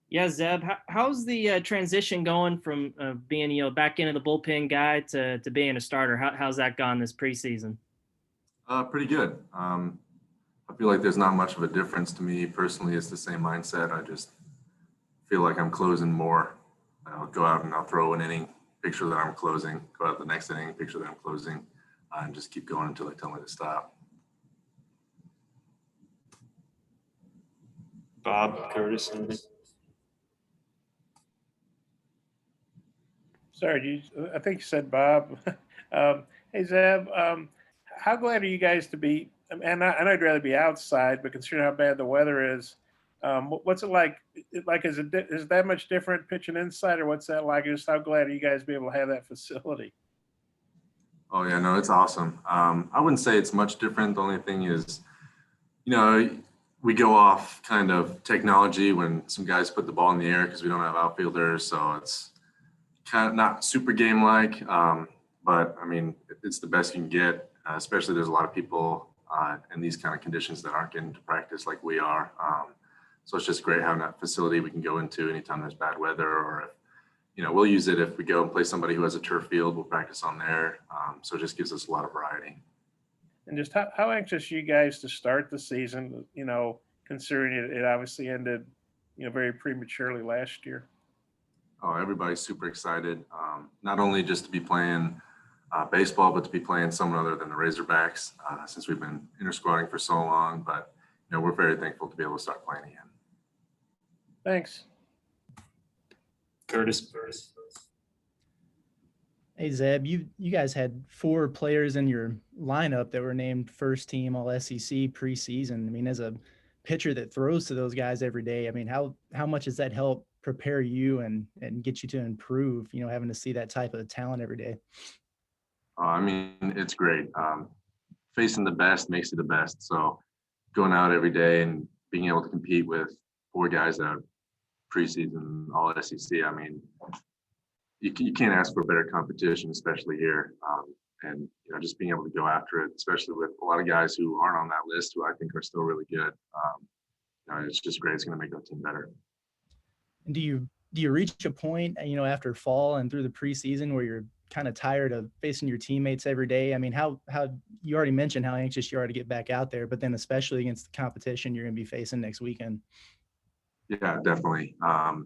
Yeah, Zeb, how's the transition going from being, back into the bullpen guy to being a starter? How's that gone this preseason? Pretty good. I feel like there's not much of a difference to me personally. It's the same mindset. I just feel like I'm closing more. I'll go out and I'll throw an inning, picture that I'm closing, go out the next inning, picture that I'm closing, and just keep going until they tell me to stop. Bob, Curtis, anything? Sorry, I think you said Bob. Hey, Zeb, how glad are you guys to be? And I'd rather be outside, but considering how bad the weather is, what's it like? Is it that much different pitching inside, or what's that like? Just how glad are you guys to be able to have that facility? Oh yeah, no, it's awesome. I wouldn't say it's much different. The only thing is, you know, we go off kind of technology when some guys put the ball in the air because we don't have outfielders, so it's kind of not super game like. But I mean, it's the best you can get. Especially there's a lot of people in these kind of conditions that aren't getting to practice like we are. So it's just great having that facility we can go into anytime there's bad weather, or if, we'll use it if we go and play somebody who has a turf field, we'll practice on there. So it just gives us a lot of variety. And just how anxious are you guys to start the season, considering it obviously ended, very prematurely last year? Oh, everybody's super excited. Not only just to be playing baseball, but to be playing someone other than the Razorbacks, since we've been inter-squatting for so long. But, we're very thankful to be able to start playing again. Thanks. Curtis. Hey Zeb, you guys had 4 players in your lineup that were named first team All SEC preseason. I mean, as a pitcher that throws to those guys every day, I mean, how much does that help prepare you and get you to improve? Having to see that type of talent every day. I mean, it's great. Facing the best makes you the best. So going out every day and being able to compete with 4 guys that are preseason All SEC, I mean, you can't ask for better competition, especially here. And just being able to go after it, especially with a lot of guys who aren't on that list, who I think are still really good. It's just great. It's going to make our team better. And do you reach a point, after fall and through the preseason where you're kind of tired of facing your teammates every day? I mean, how you already mentioned how anxious you are to get back out there, but then especially against the competition you're going to be facing next weekend. Yeah, definitely. It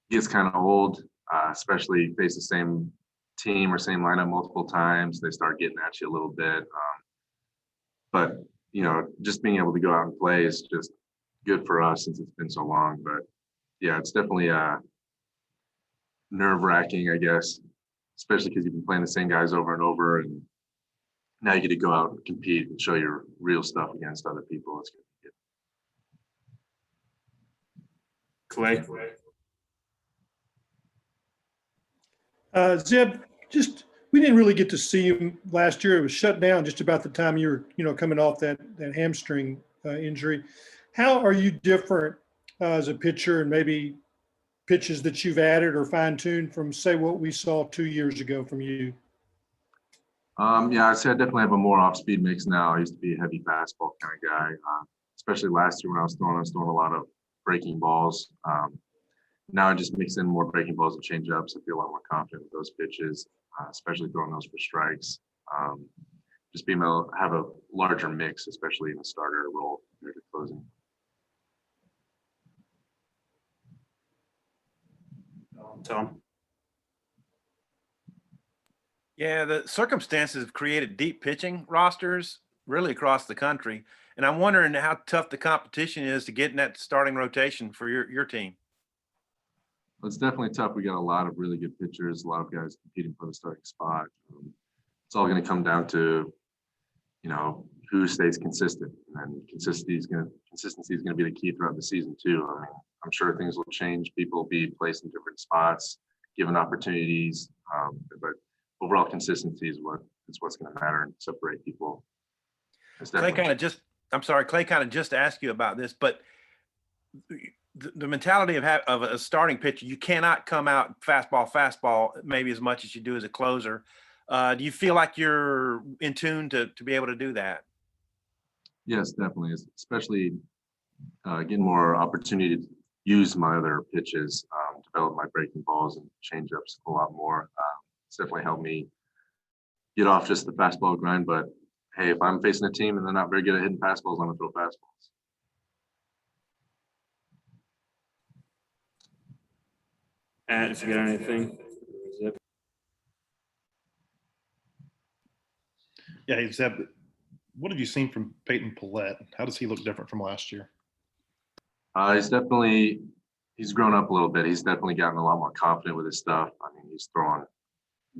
gets kind of old, especially face the same team or same lineup multiple times. They start getting at you a little bit. But, just being able to go out and play is just good for us since it's been so long. But yeah, it's definitely nerve-wracking, I guess, especially because you've been playing the same guys over and over, and now you get to go out and compete and show your real stuff against other people. It's good. Clay. Zeb, we didn't really get to see him last year. It was shut down just about the time you were, coming off that hamstring injury. How are you different as a pitcher, and maybe pitches that you've added or fine-tuned from, say, what we saw 2 years ago from you? Yeah, I'd say I definitely have a more off-speed mix now. I used to be a heavy fastball kind of guy, especially last year when I was throwing a lot of breaking balls. Now I just mix in more breaking balls and change-ups. I feel a lot more confident with those pitches, especially throwing those for strikes. Just being able to have a larger mix, especially in a starter role compared to closing. Tom. Yeah, the circumstances have created deep pitching rosters really across the country. And I'm wondering how tough the competition is to get in that starting rotation for your team. It's definitely tough. We got a lot of really good pitchers, a lot of guys competing for the starting spot. It's all going to come down to, who stays consistent, and consistency is going to be the key throughout the season too. I mean, I'm sure things will change. People will be placed in different spots, given opportunities, but overall consistency is what's going to matter and separate people. Clay kind of just asked you about this, but the mentality of a starting pitcher, you cannot come out fastball maybe as much as you do as a closer. Do you feel like you're in tune to be able to do that? Yes, definitely. Especially getting more opportunity use my other pitches, develop my breaking balls and changeups a lot more. It's definitely helped me get off just the fastball grind. But hey, if I'm facing a team and they're not very good at hitting fastballs, I'm gonna throw fastballs. Matt, if you got anything. Zeb? Yeah, hey, Zeb, what have you seen from Peyton Paulette? How does he look different from last year? He's grown up a little bit. He's definitely gotten a lot more confident with his stuff. I mean, he's throwing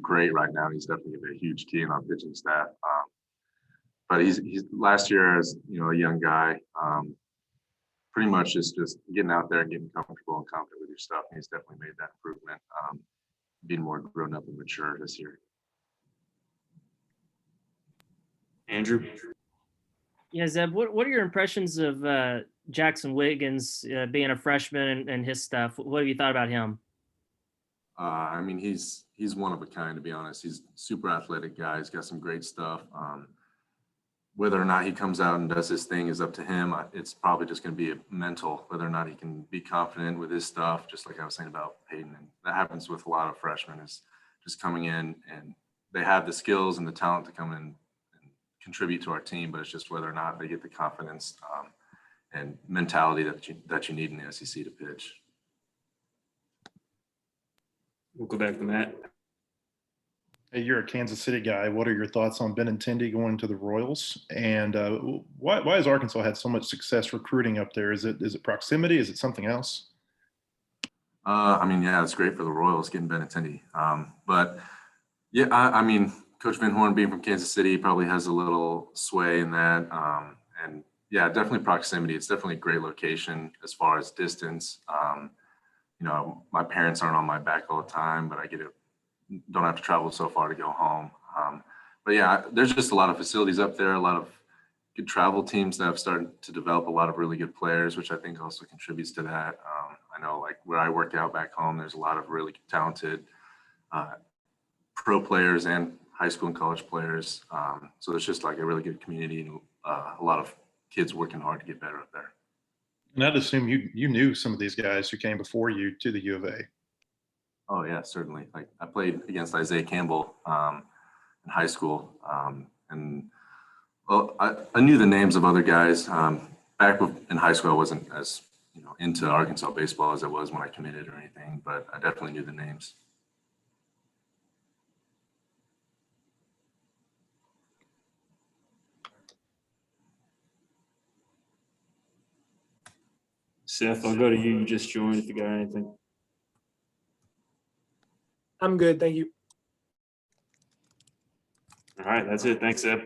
great right now. He's definitely gonna be a huge key in our pitching staff. But he's last year as a young guy, pretty much just getting out there and getting comfortable and confident with your stuff. And he's definitely made that improvement, being more grown up and mature this year. Andrew? Yeah, Zeb, what are your impressions of Jackson Wiggins being a freshman and his stuff? What have you thought about him? I mean, he's one of a kind, to be honest. He's a super athletic guy. He's got some great stuff. Whether or not he comes out and does his thing is up to him. It's probably just going to be mental, whether or not he can be confident with his stuff, just like I was saying about Peyton. And that happens with a lot of freshmen, is just coming in and they have the skills and the talent to come in and contribute to our team, but it's just whether or not they get the confidence and mentality that you need in the SEC to pitch. We'll go back to Matt. Hey, you're a Kansas City guy. What are your thoughts on Benintendi going to the Royals? And why has Arkansas had so much success recruiting up there? Is it proximity? Is it something else? I mean, yeah, it's great for the Royals getting Benintendi. But yeah, I mean, Coach Van Horn being from Kansas City probably has a little sway in that. And yeah, definitely proximity. It's definitely a great location as far as distance. My parents aren't on my back all the time, but don't have to travel so far to go home. But yeah, there's just a lot of facilities up there, a lot of good travel teams that have started to develop a lot of really good players, which I think also contributes to that. I know, like where I work out back home, there's a lot of really talented pro players and high school and college players. So there's just like a really good community and a lot of kids working hard to get better up there. And I'd assume you knew some of these guys who came before you to the U of A. Oh yeah, certainly. Like I played against Isaiah Campbell in high school, and well, I knew the names of other guys. Back in high school, I wasn't as into Arkansas baseball as I was when I committed or anything, but I definitely knew the names. Seth, I'll go to you. You just joined if you got anything. I'm good, thank you. All right, that's it. Thanks, Seth.